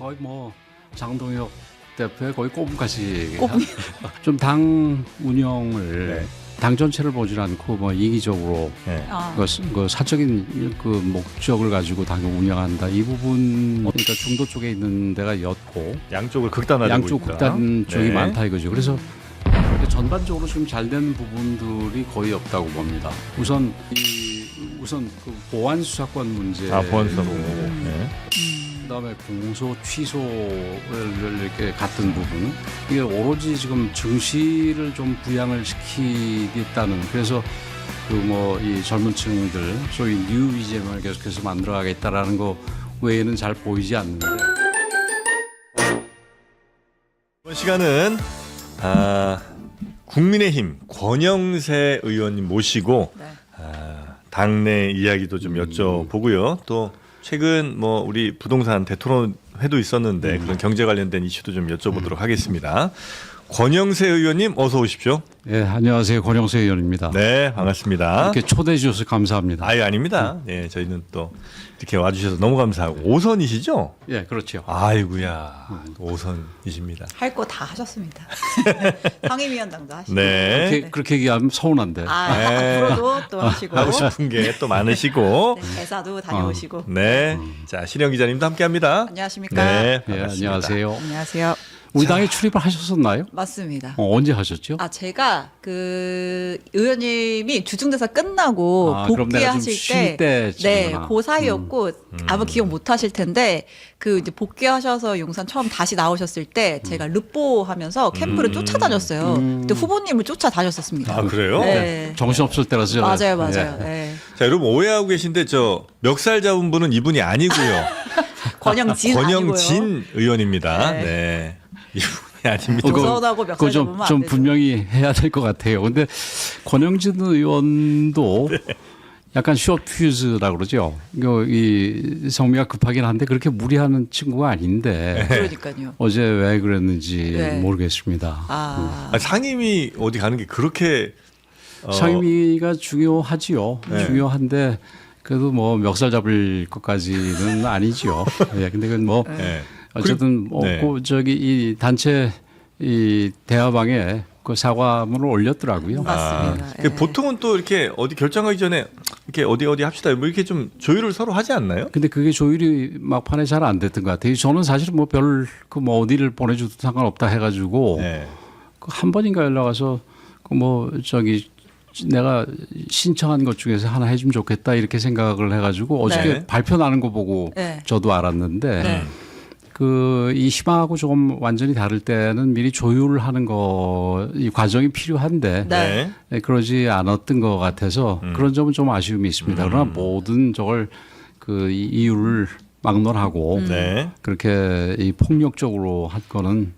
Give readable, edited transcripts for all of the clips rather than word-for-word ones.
거의 뭐 장동혁 대표의 거의 꼽음까지 좀 당 운영을 네. 당 전체를 보질 않고 뭐 이기적으로 네. 그 사적인 그 목적을 가지고 당을 운영한다 이 부분 그러니까 중도 쪽에 있는 데가 였고 양쪽을 극단화되고 양쪽 있다. 극단 쪽이 네. 많다 이거죠. 그래서 전반적으로 지금 잘 된 부분들이 거의 없다고 봅니다. 우선 그 보안 수사권 문제, 보안 수사권 네. 그다음에 공소 취소를 이렇게 갔던 부분 이게 오로지 지금 증시를 좀 부양을 시키겠다는 그래서 그 뭐 이 젊은층들 소위 뉴 이재명을 계속해서 만들어가겠다라는 거 외에는 잘 보이지 않는데. 이번 시간은 국민의힘 권영세 의원님 모시고 네. 당내 이야기도 좀 여쭤보고요. 또 최근 뭐 우리 부동산 대토론회도 있었는데 그런 경제 관련된 이슈도 좀 여쭤보도록 하겠습니다. 권영세 의원님 어서 오십시오. 네, 안녕하세요. 권영세 의원입니다. 네, 반갑습니다. 이렇게 초대해 주셔서 감사합니다. 아유, 아닙니다. 예, 저희는 또 이렇게 와주셔서 너무 감사하고 오선이시죠? 예, 그렇죠. 아이고야, 오선이십니다. 할 거 다 하셨습니다. 상임위원장도 하시고. 네. 그렇게 얘기하면 서운한데. 네. 앞으로도 또 하시고. 하고 싶은 게 또 많으시고. 네, 회사도 다녀오시고. 네. 자, 신영 기자님도 함께합니다. 안녕하십니까? 네, 예, 반갑습니다. 안녕하세요. 안녕하세요. 우리 당에 출입을 하셨었나요? 맞습니다. 언제 하셨죠? 제가 그 의원님이 주중대사 끝나고 그럼 내가 좀 복귀하실 쉴 때, 네, 때쯤이구나. 그 사이였고 아마 기억 못 하실 텐데 그 이제 복귀하셔서 용산 처음 다시 나오셨을 때 제가 르뽀하면서 캠프를 쫓아다녔어요. 그때 후보님을 쫓아다녔었습니다. 아, 그래요? 네. 정신없을 때라서. 맞아요, 예. 맞아요. 네. 자, 여러분 오해하고 계신데 저 멱살 잡은 분은 이분이 아니고요. 권영진 권영진 아니고요. 의원입니다. 네. 네. 이분이 아닙니다. 조선하고 멱살 그거 잡으면 안 좀 되죠. 분명히 해야 될 것 같아요. 근데 권영진 의원도 약간 숏퓨즈라고 그러죠. 이 성미가 급하긴 한데 그렇게 무리하는 친구가 아닌데 그러니까요. 어제 왜 그랬는지 네. 모르겠습니다. 상임위 어디 가는 게 그렇게 상임위가 중요하지요. 네. 중요한데 그래도 뭐 멱살 잡을 것까지는 아니지요. 예, 근데 그건 뭐 네. 어쨌든 네. 저기 이 단체 이 대화방에 그 사과문을 올렸더라고요. 맞습니다. 그 예. 보통은 또 이렇게 어디 결정하기 전에 이렇게 어디 합시다. 뭐 이렇게 좀 조율을 서로 하지 않나요? 근데 그게 조율이 막판에 잘 안 됐던 것 같아요. 저는 사실 뭐 별 그 뭐 어디를 보내줘도 상관없다 해가지고 네. 그 한 번인가 연락 와서 그 뭐 저기 내가 신청한 것 중에서 하나 해주면 좋겠다 이렇게 생각을 해가지고 어저께 네. 발표 나는 거 보고 네. 저도 알았는데 네. 그 이 희망하고 조금 완전히 다를 때는 미리 조율을 하는 거 이 과정이 필요한데 네. 네. 그러지 않았던 것 같아서 그런 점은 좀 아쉬움이 있습니다. 그러나 모든 저걸 그 이유를 막론하고 네. 그렇게 이 폭력적으로 한 거는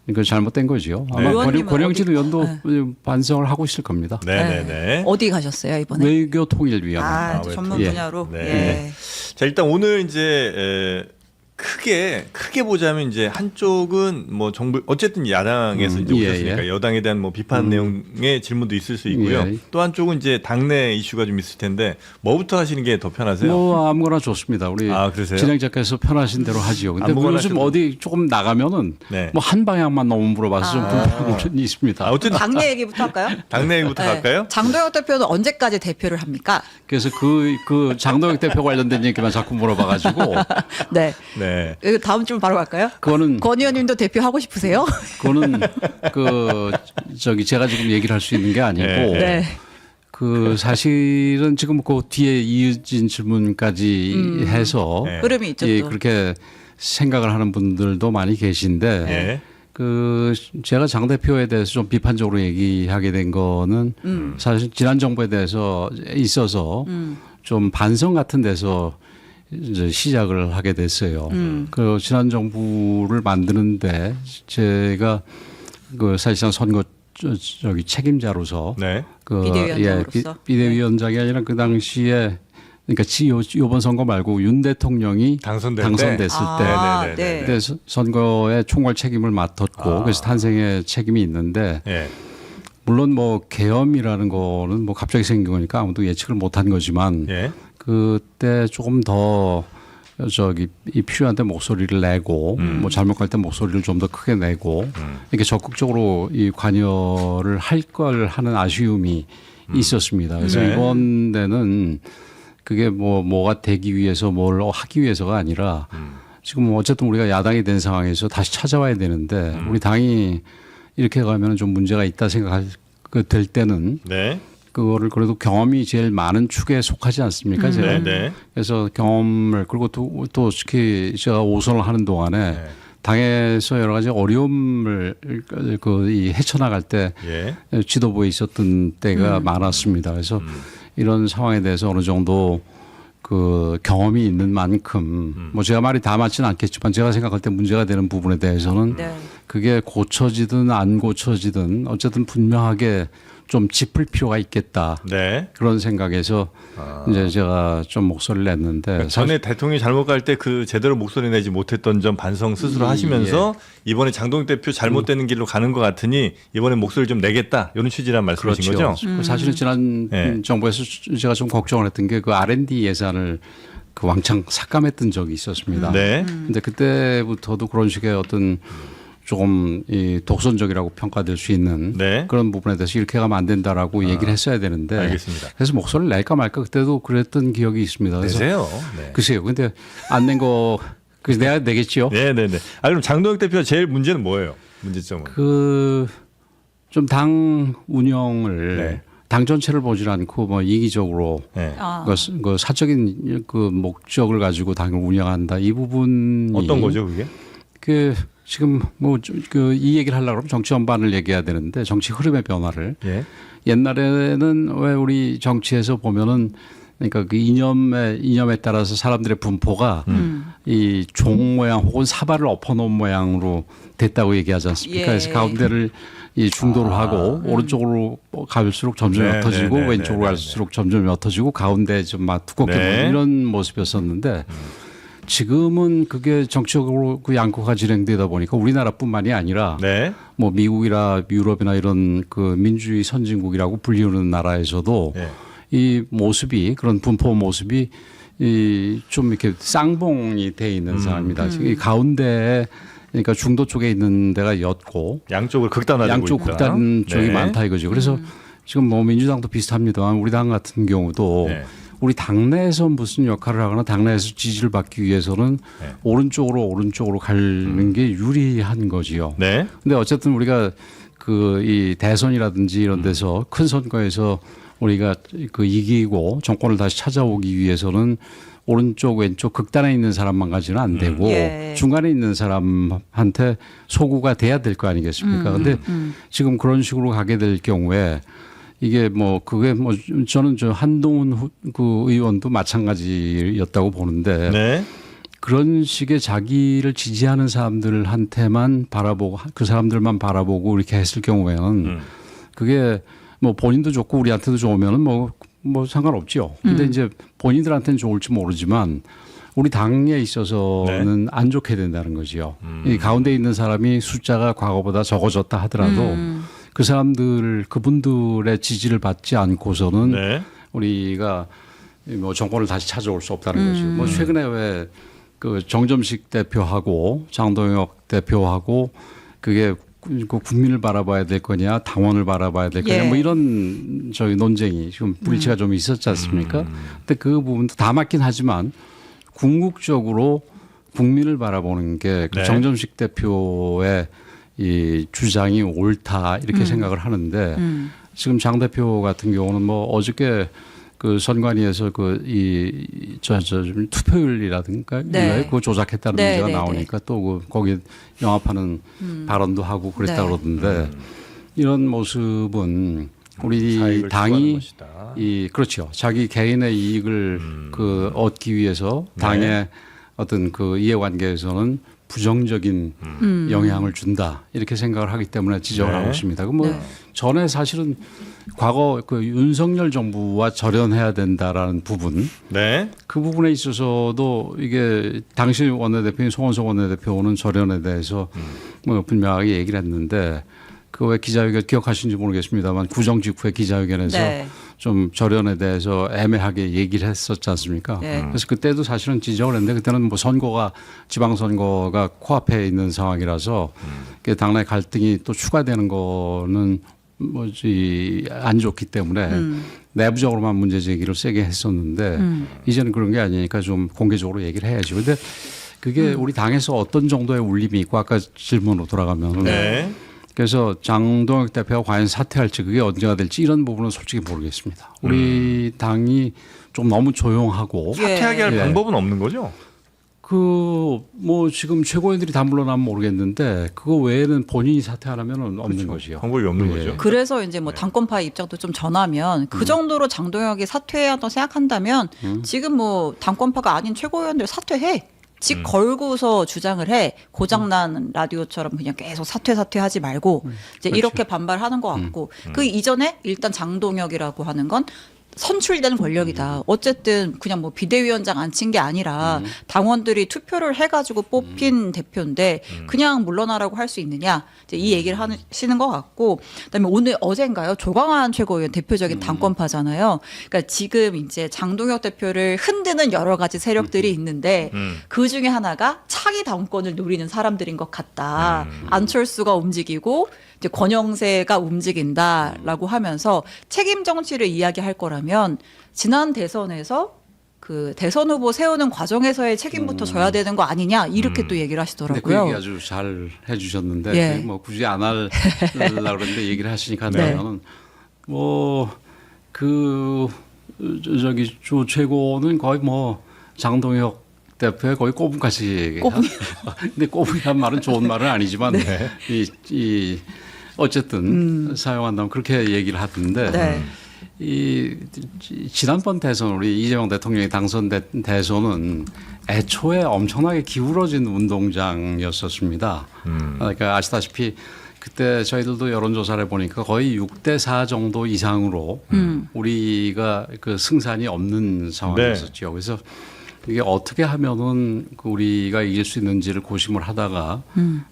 이거 잘못된 거죠. 아마 의원님은 권영진 어디- 의원도 반성을 하고 있을 겁니다. 네. 어디 가셨어요 이번에? 외교통일위원회. 또 전문 예. 분야로. 네. 예. 자, 일단 오늘 이제 크게 보자면 이제 한쪽은 뭐 정부 어쨌든 야당에서 이제 예, 오셨으니까 예. 여당에 대한 뭐 비판 내용의 질문도 있을 수 있고요. 예. 또 한쪽은 이제 당내 이슈가 좀 있을 텐데 뭐부터 하시는 게 더 편하세요? 뭐 아무거나 좋습니다. 우리 그러세요? 진행자께서 편하신 대로 하지요. 근데 아무거나 요즘 하셔도- 어디 조금 나가면은 네. 뭐 한 방향만 너무 물어봐서 좀 불편이 있습니다. 어쨌든 당내 얘기부터 할까요? 당내 얘기부터 네. 갈까요? 장도혁 대표는 언제까지 대표를 합니까? 그래서 그 장동혁 대표 관련된 얘기만 자꾸 물어봐가지고 네. 네. 이거 다음 주 바로 갈까요? 그거는 권 의원님도 대표 하고 싶으세요? 그거는 그 저기 제가 지금 얘기를 할 수 있는 게 아니고 네. 그 사실은 지금 그 뒤에 이어진 질문까지 해서 네. 흐름이 있죠. 예, 또. 그렇게 생각을 하는 분들도 많이 계신데 예. 그 제가 장 대표에 대해서 좀 비판적으로 얘기하게 된 거는 사실 지난 정부에 대해서 있어서 좀 반성 같은 데서 이제 시작을 하게 됐어요. 그 지난 정부를 만드는데 제가 그 사실상 선거 저기 책임자로서 네. 그 비대위원장으로서. 비대위원장이 아니라 그 당시에 그러니까 이번 선거 말고 윤 대통령이 당선될 당선됐을 때 네네네. 네. 그때 선거의 총괄 책임을 맡았고 그래서 탄생의 책임이 있는데 예. 물론 뭐 계엄이라는 거는 뭐 갑자기 생긴 거니까 아무도 예측을 못한 거지만 예. 그때 조금 더 저기 이 필요한 때 목소리를 내고 뭐 잘못할 때 목소리를 좀 더 크게 내고 이렇게 적극적으로 이 관여를 할 걸 하는 아쉬움이 있었습니다. 그래서 네. 이번 데는 그게 뭐가 되기 위해서 뭘 하기 위해서가 아니라 지금 어쨌든 우리가 야당이 된 상황에서 다시 찾아와야 되는데 우리 당이 이렇게 가면 좀 문제가 있다 생각할 될 때는 네. 그거를 그래도 경험이 제일 많은 축에 속하지 않습니까? 제가. 네. 네. 그래서 경험을 그리고 또 특히 제가 5선을 하는 동안에 네. 당에서 여러 가지 어려움을 이 헤쳐나갈 때 예. 지도부에 있었던 때가 많았습니다. 그래서 이런 상황에 대해서 어느 정도 그 경험이 있는 만큼 뭐 제가 말이 다 맞지는 않겠지만 제가 생각할 때 문제가 되는 부분에 대해서는 네. 그게 고쳐지든 안 고쳐지든 어쨌든 분명하게 좀 짚을 필요가 있겠다. 네. 그런 생각에서 이제 제가 좀 목소리를 냈는데 전에 대통령이 잘못 갈 때 그 제대로 목소리 내지 못했던 점 반성 스스로 하시면서 이번에 장동혁 대표 잘못되는 길로 가는 것 같으니 이번에 목소리 좀 내겠다 이런 취지란 말씀이신 그렇죠. 거죠? 사실은 지난 네. 정부에서 제가 좀 걱정을 했던 게 그 R&D 예산을 그 왕창 삭감했던 적이 있었습니다. 네. 근데 그때부터도 그런 식의 어떤 조금 이 독선적이라고 평가될 수 있는 네. 그런 부분에 대해서 이렇게 가면 안 된다라고 얘기를 했어야 되는데 알겠습니다. 그래서 목소리를 낼까 말까 그때도 그랬던 기억이 있습니다. 그래서 내세요. 네. 글쎄요. 근데 안 낸 거 그래서 내야 되겠지요. 네네네. 그럼 장동혁 대표 제일 문제는 뭐예요? 문제점은? 그 좀 당 운영을 네. 당 전체를 보질 않고 뭐 이기적으로 네. 아. 그 사적인 그 목적을 가지고 당을 운영한다 이 부분이 어떤 거죠 그게? 그 지금 뭐 그 이 얘기를 하려고 그러면 정치 전반을 얘기해야 되는데 정치 흐름의 변화를 예. 옛날에는 왜 우리 정치에서 보면은 그러니까 그 이념에 따라서 사람들의 분포가 이 종 모양 혹은 사발을 엎어놓은 모양으로 됐다고 얘기하지 않습니까? 예. 그래서 가운데를 이 중도로 하고 오른쪽으로 갈수록 점점 네, 옅어지고 네, 네, 왼쪽으로 네, 갈수록 점점 옅어지고 가운데 좀 막 두껍게 네. 보이는 이런 모습이었었는데 지금은 그게 정치적으로 그 양극화가 진행되다 보니까 우리나라뿐만이 아니라 네. 뭐 미국이나 유럽이나 이런 그 민주주의 선진국이라고 불리우는 나라에서도 네. 이 모습이 그런 분포 모습이 이 좀 이렇게 쌍봉이 돼 있는 상황입니다. 지금 이 가운데에 그러니까 중도 쪽에 있는 데가 옅고 양쪽으로 극단화되고 양쪽 있다. 극단 쪽이 네. 많다 이거죠. 그래서 지금 뭐 민주당도 비슷합니다만 우리 당 같은 경우도 네. 우리 당내에서 무슨 역할을 하거나 당내에서 지지를 받기 위해서는 네. 오른쪽으로 가는 게 유리한 거지요. 네. 근데 어쨌든 우리가 그 이 대선이라든지 이런 데서 큰 선거에서 우리가 그 이기고 정권을 다시 찾아오기 위해서는 오른쪽 왼쪽 극단에 있는 사람만 가지는 안 되고 예. 중간에 있는 사람한테 소구가 돼야 될 거 아니겠습니까? 근데 지금 그런 식으로 가게 될 경우에 이게 뭐 그게 뭐 저는 저 한동훈 그 의원도 마찬가지였다고 보는데 네. 그런 식의 자기를 지지하는 사람들한테만 바라보고 그 사람들만 바라보고 이렇게 했을 경우에는 그게 뭐 본인도 좋고 우리한테도 좋으면은 뭐 상관없죠. 근데 이제 본인들한테는 좋을지 모르지만 우리 당에 있어서는 안 좋게 된다는 거지요. 이 가운데 있는 사람이 숫자가 과거보다 적어졌다 하더라도 그 그분들의 지지를 받지 않고서는 네. 우리가 뭐 정권을 다시 찾아올 수 없다는 거죠. 뭐 최근에 왜 그 정점식 대표하고 장동혁 대표하고 그게 그 국민을 바라봐야 될 거냐 당원을 바라봐야 될 거냐 예. 뭐 이런 저희 논쟁이 지금 불일치가 좀 있었지 않습니까? 근데 그 부분도 다 맞긴 하지만 궁극적으로 국민을 바라보는 게 그 네. 정점식 대표의 이 주장이 옳다 이렇게 생각을 하는데 지금 장 대표 같은 경우는 뭐 어저께 그 선관위에서 저 투표율이라든가 네. 그거 조작했다는 네, 문제가 네, 나오니까 또 그 거기 영합하는 발언도 하고 그랬다 네. 그러던데 이런 모습은 우리 사익을 추구하는 당이 것이다. 그렇죠. 자기 개인의 이익을 그 얻기 위해서 당의 어떤 그 이해관계에서는 부정적인 영향을 준다 이렇게 생각을 하기 때문에 지적을 네. 하고 있습니다. 뭐 네. 전에 사실은 과거 그 윤석열 정부와 절연해야 된다라는 부분 네. 그 부분에 있어서도 이게 당시 원내대표인 송원석 원내대표는 절연에 대해서 뭐 분명하게 얘기를 했는데 그 왜 기자회견 기억하시는지 모르겠습니다만 구정 직후에 기자회견에서 네. 좀 절연에 대해서 애매하게 얘기를 했었지 않습니까? 네. 그래서 그때도 사실은 지적을 했는데 그때는 뭐 지방선거가 코앞에 있는 상황이라서 당내 갈등이 또 추가되는 거는 뭐지 안 좋기 때문에 내부적으로만 문제 제기를 세게 했었는데 이제는 그런 게 아니니까 좀 공개적으로 얘기를 해야죠. 근데 그게 우리 당에서 어떤 정도의 울림이 있고 아까 질문으로 돌아가면 네. 그래서 장동혁 대표가 과연 사퇴할지 그게 언제가 될지 이런 부분은 솔직히 모르겠습니다. 우리 당이 좀 너무 조용하고 사퇴하게 할 예. 방법은 없는 거죠? 뭐 지금 최고위원들이 다 물러나면 모르겠는데 그거 외에는 본인이 사퇴하려면 없는 거지요. 방법이 없는 예. 거죠. 그래서 이제 뭐 당권파의 입장도 좀 전하면 그 정도로 장동혁이 사퇴해야 한다고 생각한다면 지금 뭐 당권파가 아닌 최고위원들 사퇴해. 직 걸고서 주장을 해. 고장난 라디오처럼 그냥 계속 사퇴하지 말고 이제 그렇죠. 이렇게 반발하는 것 같고 그 이전에 일단 장동혁이라고 하는 건 선출되는 권력이다. 어쨌든 그냥 뭐 비대위원장 앉힌 게 아니라 당원들이 투표를 해가지고 뽑힌 대표인데 그냥 물러나라고 할 수 있느냐 이제 이 얘기를 하시는 것 같고 그다음에 어젠가요 조광환 최고위원 대표적인 당권파잖아요. 그러니까 지금 이제 장동혁 대표를 흔드는 여러 가지 세력들이 있는데 그 중에 하나가 차기 당권을 노리는 사람들인 것 같다. 안철수가 움직이고 이제 권영세가 움직인다라고 하면서 책임 정치를 이야기할 거라면 지난 대선에서 그 대선 후보 세우는 과정에서의 책임부터 져야 되는 거 아니냐 이렇게 또 얘기를 근데 그 하시더라고요. 얘기 아주 잘 해주셨는데 예. 뭐 굳이 안 하려고 그러는데 얘기를 하시니까 네. 나는 저기 조 최고는 거의 뭐 장동혁 대표의 거의 꼬분까지 근데 꼬분이란 말은 좋은 말은 아니지만 이 어쨌든 사용한다면 그렇게 얘기를 하던데 네. 이 지난번 대선 우리 이재명 대통령이 당선된 대선은 애초에 엄청나게 기울어진 운동장이었었습니다. 그러니까 아시다시피 그때 저희들도 여론조사를 보니까 거의 6대4 정도 이상으로 우리가 그 승산이 없는 상황이었었죠. 그래서 이게 어떻게 하면은 우리가 이길 수 있는지를 고심을 하다가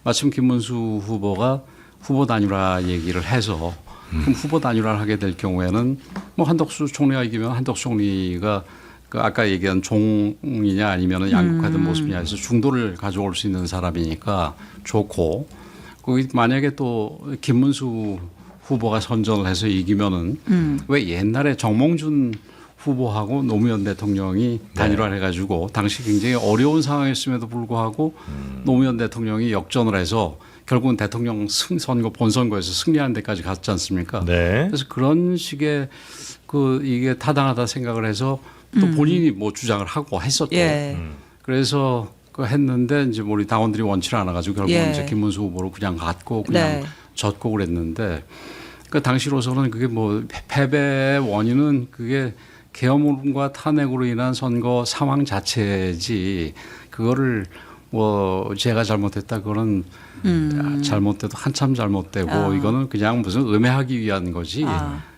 마침 김문수 후보가 후보 단일화 얘기를 해서 그럼 후보 단일화를 하게 될 경우에는 뭐 한덕수 총리가 이기면 한덕수 총리가 그 아까 얘기한 종이냐 아니면은 양극화된 모습이냐 해서 중도를 가져올 수 있는 사람이니까 좋고 거기 만약에 또 김문수 후보가 선전을 해서 이기면은 왜 옛날에 정몽준 후보하고 노무현 대통령이 단일화를 해가지고 당시 굉장히 어려운 상황이었음에도 불구하고 노무현 대통령이 역전을 해서 결국은 대통령 선거 본선거에서 승리하는 데까지 갔지 않습니까? 네. 그래서 그런 식의 이게 타당하다 생각을 해서 또 본인이 뭐 주장을 하고 했었고 예. 그래서 했는데 이제 우리 당원들이 원치를 않아가지고 결국은 예. 이제 김문수 후보로 그냥 갔고 그냥 네. 졌고 그랬는데 그 당시로서는 그게 뭐 패배의 원인은 그게 계엄과 탄핵으로 인한 선거 상황 자체지 그거를 뭐 제가 잘못했다 그거는 잘못돼도 한참 잘못되고 이거는 그냥 무슨 음해하기 위한 거지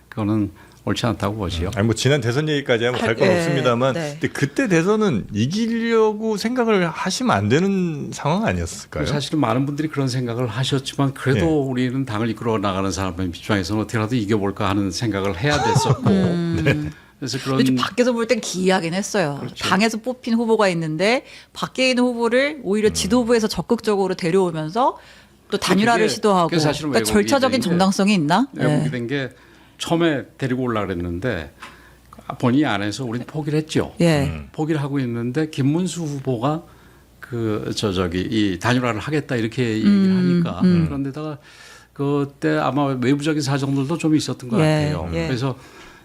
그거는 옳지 않다고 보지요. 아니 뭐 지난 대선 얘기까지 하면 갈 건 없습니다만 네. 근데 그때 대선은 이기려고 생각을 하시면 안 되는 상황 아니었을까요? 사실은 많은 분들이 그런 생각을 하셨지만 그래도 우리는 당을 이끌어 나가는 사람의 입장에서는 어떻게라도 이겨볼까 하는 생각을 해야 됐었고 그래서 그런 근데 좀 밖에서 볼 땐 기이하긴 했어요. 그렇죠. 당에서 뽑힌 후보가 있는데 밖에 있는 후보를 오히려 지도부에서 적극적으로 데려오면서 또 단일화를 그게 시도하고 사실은 그러니까 왜곡이 절차적인 된 게 정당성이 있나? 왜곡이 네. 된 게 처음에 데리고 올라 그랬는데 본인이 안 해서 우리는 포기를 했죠. 예. 포기를 하고 있는데 김문수 후보가 이 단일화를 하겠다 이렇게 얘기를 하니까 그런데다가 그때 아마 외부적인 사정들도 좀 있었던 것 예, 같아요. 예. 그래서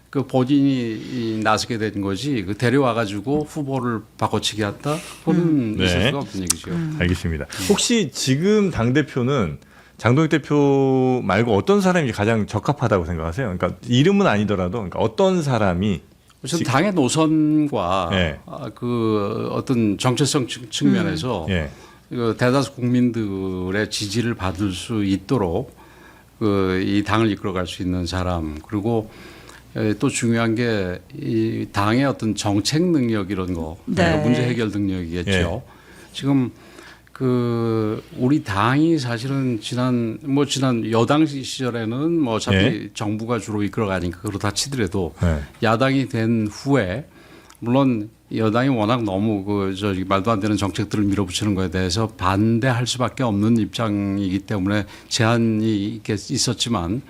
그 본인이 나서게 된 거지 그 데려와 가지고 후보를 바꿔치기 했다 그거는 네. 있을 수가 없는 얘기죠. 알겠습니다. 혹시 지금 당 대표는 장동혁 대표 말고 어떤 사람이 가장 적합하다고 생각하세요? 그러니까 이름은 아니더라도 그러니까 어떤 사람이 우선 당의 노선과 예. 그 어떤 정체성 측면에서 예. 그 대다수 국민들의 지지를 받을 수 있도록 이 당을 이끌어갈 수 있는 사람 그리고 또 중요한 게 이 당의 어떤 정책 능력 이런 거 네. 문제 해결 능력이겠죠. 지금 우리 당이 사실은 지난 여당 시절에는 뭐 어차피 예. 정부가 주로 이끌어가니까 그렇다 치더라도 네. 야당이 된 후에 물론 여당이 워낙 너무 말도 안 되는 정책들을 밀어붙이는 거에 대해서 반대할 수밖에 없는 입장이기 때문에 제한이 있었지만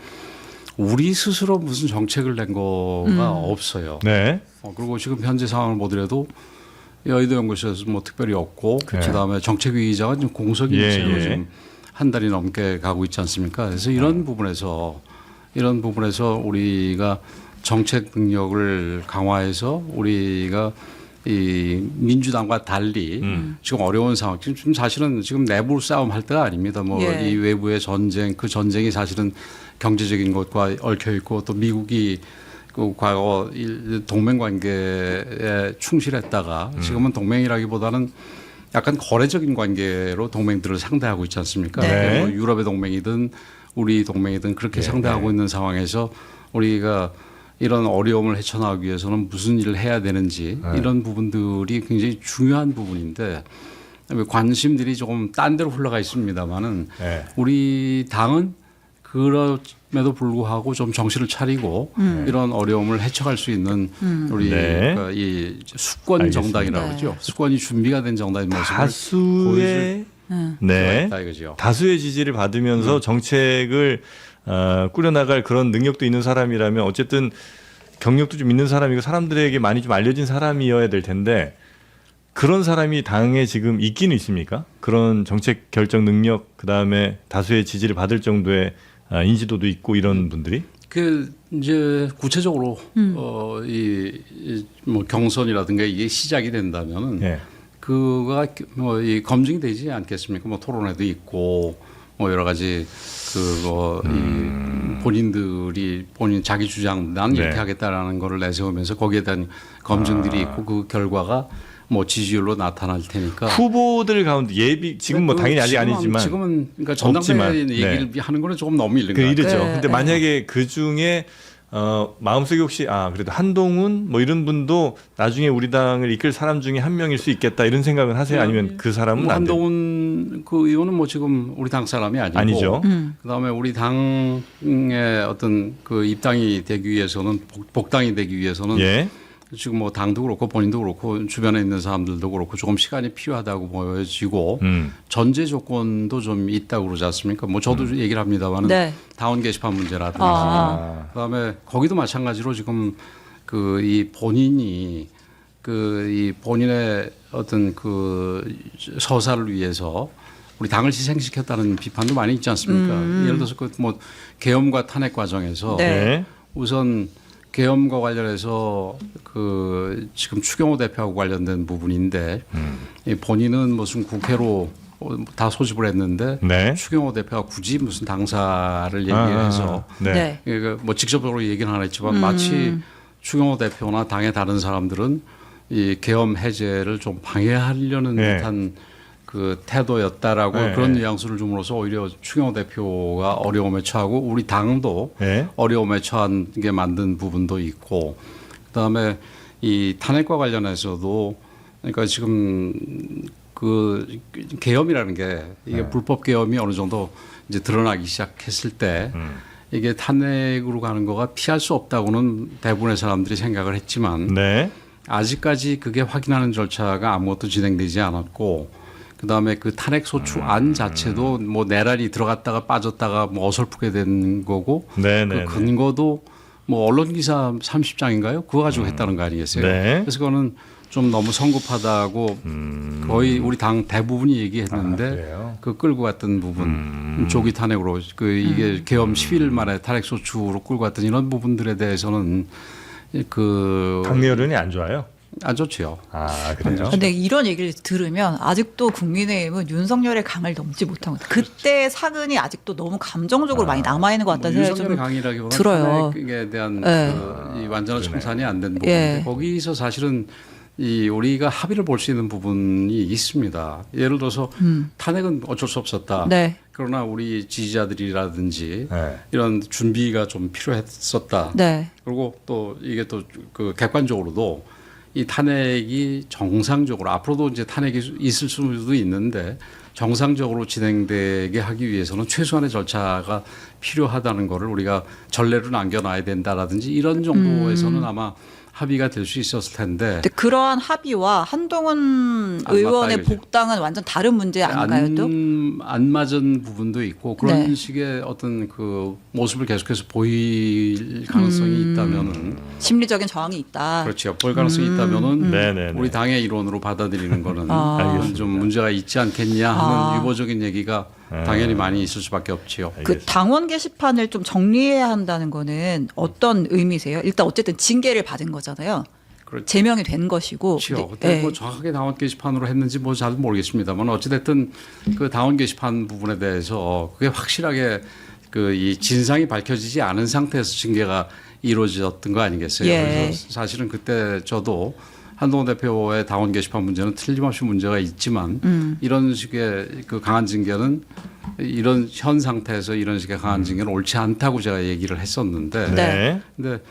우리 스스로 무슨 정책을 낸 거가 없어요. 네. 그리고 지금 현재 상황을 보더라도 여의도 연구소에서 뭐 특별히 없고 그다음에 정책위의장은 지금 공석이 예, 있어요. 예. 지금 한 달이 넘게 가고 있지 않습니까? 그래서 이런 부분에서 우리가 정책 능력을 강화해서 우리가 이 민주당과 달리 지금 어려운 상황, 지금 사실은 지금 내부 싸움 할 때가 아닙니다. 뭐 예. 이 외부의 전쟁, 그 전쟁이 사실은 경제적인 것과 얽혀 있고 또 미국이 그 과거 동맹 관계에 충실했다가 지금은 동맹이라기보다는 약간 거래적인 관계로 동맹들을 상대하고 있지 않습니까? 네. 뭐 유럽의 동맹이든 우리 동맹이든 그렇게 상대하고 있는 상황에서 우리가 이런 어려움을 헤쳐나가기 위해서는 무슨 일을 해야 되는지 이런 부분들이 굉장히 중요한 부분인데 관심들이 조금 딴 데로 흘러가 있습니다만은 네. 우리 당은 그럼에도 불구하고 좀 정신을 차리고 이런 어려움을 헤쳐갈 수 있는 우리 네. 그러니까 이 수권 알겠습니다. 정당이라고 네. 그러죠. 수권이 준비가 된 정당의 모습을 다수의 네. 있다 이거죠. 다수의 지지를 받으면서 정책을 꾸려나갈 그런 능력도 있는 사람이라면 어쨌든 경력도 좀 있는 사람이고 사람들에게 많이 좀 알려진 사람이어야 될 텐데 그런 사람이 당에 지금 있기는 있습니까? 그런 정책 결정 능력 그다음에 다수의 지지를 받을 정도의 인지도도 있고 이런 분들이 이제 구체적으로 뭐 경선이라든가 이게 시작이 된다면은 예. 그거가 뭐 이 검증이 되지 않겠습니까? 뭐 토론회도 있고 뭐 여러 가지 이 본인들이 본인 자기 주장 난 이렇게 네. 하겠다라는 거를 내세우면서 거기에 대한 검증들이 있고 그 결과가 뭐 지지율로 나타날 테니까 후보들 가운데 예비 지금 뭐 당연히 아직 아니지만 지금은 그러니까 전당대회 없지만, 얘기를 하는 거는 조금 너무 일른 그 것 같아요. 이르죠. 네, 근데 네. 만약에 그 중에 마음속에 혹시 그래도 한동훈 뭐 이런 분도 나중에 우리 당을 이끌 사람 중에 한 명일 수 있겠다 이런 생각은 하세요? 아니면 그 사람은 뭐 안 돼요? 한동훈 그 의원은 뭐 지금 우리 당 사람이 아니고 아니죠. 그다음에 우리 당의 어떤 그 입당이 되기 위해서는 복당이 되기 위해서는 예. 지금 뭐 당도 그렇고 본인도 그렇고 주변에 있는 사람들도 그렇고 조금 시간이 필요하다고 보여지고 전제 조건도 좀 있다고 그러지 않습니까? 뭐 저도 얘기를 합니다만은 네. 당원 게시판 문제라든지 그다음에 거기도 마찬가지로 지금 그 이 본인이 이 본인의 어떤 그 서사를 위해서 우리 당을 희생시켰다는 비판도 많이 있지 않습니까? 예를 들어서 그 뭐 계엄과 탄핵 과정에서 네. 네. 우선 계엄과 관련해서 그 지금 추경호 대표하고 관련된 부분인데 이 본인은 무슨 국회로 다 소집을 했는데 네. 추경호 대표가 굳이 무슨 당사를 얘기해서 네. 네. 뭐 직접적으로 얘기는 안 했지만 마치 추경호 대표나 당의 다른 사람들은 이 계엄 해제를 좀 방해하려는 네. 듯한 그 태도였다라고 네. 그런 뉘앙스를 줌으로써 오히려 추경호 대표가 어려움에 처하고 우리 당도 네. 어려움에 처하게 만든 부분도 있고 그다음에 이 탄핵과 관련해서도 그러니까 지금 그 계엄이라는 게 이게 불법 계엄이 어느 정도 이제 드러나기 시작했을 때 이게 탄핵으로 가는 거가 피할 수 없다고는 대부분의 사람들이 생각을 했지만 네. 아직까지 그게 확인하는 절차가 아무것도 진행되지 않았고 그다음에 그 탄핵 소추안 자체도 뭐 내란이 들어갔다가 빠졌다가 뭐 어설프게 된 거고 네. 그 네. 근거도 뭐 언론 기사 30장인가요? 그거 가지고 했다는 거 아니겠어요? 네. 그래서 그거는 좀 너무 성급하다고 거의 우리 당 대부분이 얘기했는데 그래요? 그 끌고 갔던 부분 조기 탄핵으로 그 이게 계엄 10일 만에 탄핵 소추로 끌고 갔던 이런 부분들에 대해서는 그 당내 여론이 안 좋아요. 안 좋지요. 그래요? 근데 이런 얘기를 들으면 아직도 국민의힘은 윤석열의 강을 넘지 못한 것 같아요. 그때 사근이 아직도 너무 감정적으로 많이 남아있는 것 같다는 생각이 윤석열 좀 강이라기보다 들어요. 탄핵에 대한 네. 이 완전한 청산이 안 된 부분인데 예. 거기서 사실은 이 우리가 합의를 볼 수 있는 부분이 있습니다. 예를 들어서 탄핵은 어쩔 수 없었다. 네. 그러나 우리 지지자들이라든지 네. 이런 준비가 좀 필요했었다. 네. 그리고 또 이게 또 그 객관적으로도 이 탄핵이 정상적으로 앞으로도 이제 탄핵이 있을 수도 있는데 정상적으로 진행되게 하기 위해서는 최소한의 절차가 필요하다는 거를 우리가 전례로 남겨놔야 된다라든지 이런 정도에서는 아마 합의가 될 수 있었을 텐데. 근데 그러한 합의와 한동훈 의원의 맞다, 이거죠. 복당은 완전 다른 문제 아닌가요? 또? 안 맞은 부분도 있고 그런 네. 식의 어떤 그 모습을 계속해서 보일 가능성이 있다면은 심리적인 저항이 있다. 그렇죠. 볼 가능성이 있다면은 네네네. 우리 당의 이론으로 받아들이는 거는 알겠습니다. 좀 문제가 있지 않겠냐 하는 유보적인 얘기가 당연히 많이 있을 수밖에 없지요. 그 당원 게시판을 좀 정리해야 한다는 거는 어떤 의미세요? 일단 어쨌든 징계를 받은 거잖아요. 그렇죠. 제명이 된 것이고. 그렇죠. 근데, 그때 예. 뭐 정확하게 당원 게시판으로 했는지 뭐 잘 모르겠습니다만 어찌됐든 그 당원 게시판 부분에 대해서 그게 확실하게 그 이 진상이 밝혀지지 않은 상태에서 징계가 이루어졌던 거 아니겠어요? 예. 그래서 사실은 그때 저도 한동훈 대표의 당원 게시판 문제는 틀림없이 문제가 있지만 이런 식의 그 강한 징계는 이런 현 상태에서 이런 식의 강한 징계는 옳지 않다고 제가 얘기를 했었는데 네. 근데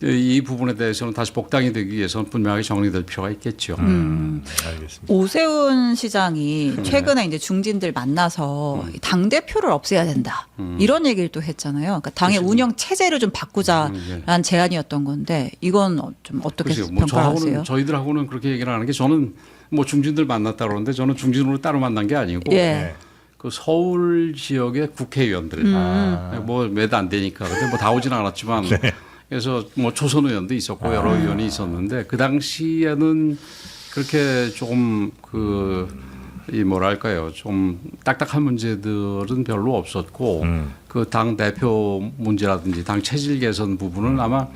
이 부분에 대해서는 다시 복당이 되기 위해서는 분명하게 정리될 필요가 있겠죠. 알겠습니다. 오세훈 시장이 최근에 이제 중진들 만나서 당 대표를 없애야 된다 이런 얘기를 또 했잖아요. 그러니까 당의 운영 체제를 좀 바꾸자라는 제안이었던 건데 이건 좀 어떻게 그렇죠. 뭐 평가하세요? 저희들하고는 그렇게 얘기를 하는 게 저는 뭐 중진들 만났다 그러는데 저는 중진으로 따로 만난 게 아니고 예. 그 서울 지역의 국회의원들 뭐 몇 안 되니까 근데 뭐 다 오진 않았지만 그래서 뭐 초선 의원도 있었고 여러 의원이 있었는데 그 당시에는 그렇게 조금 이 뭐랄까요 좀 딱딱한 문제들은 별로 없었고 그 당 대표 문제라든지 당 체질 개선 부분은 아마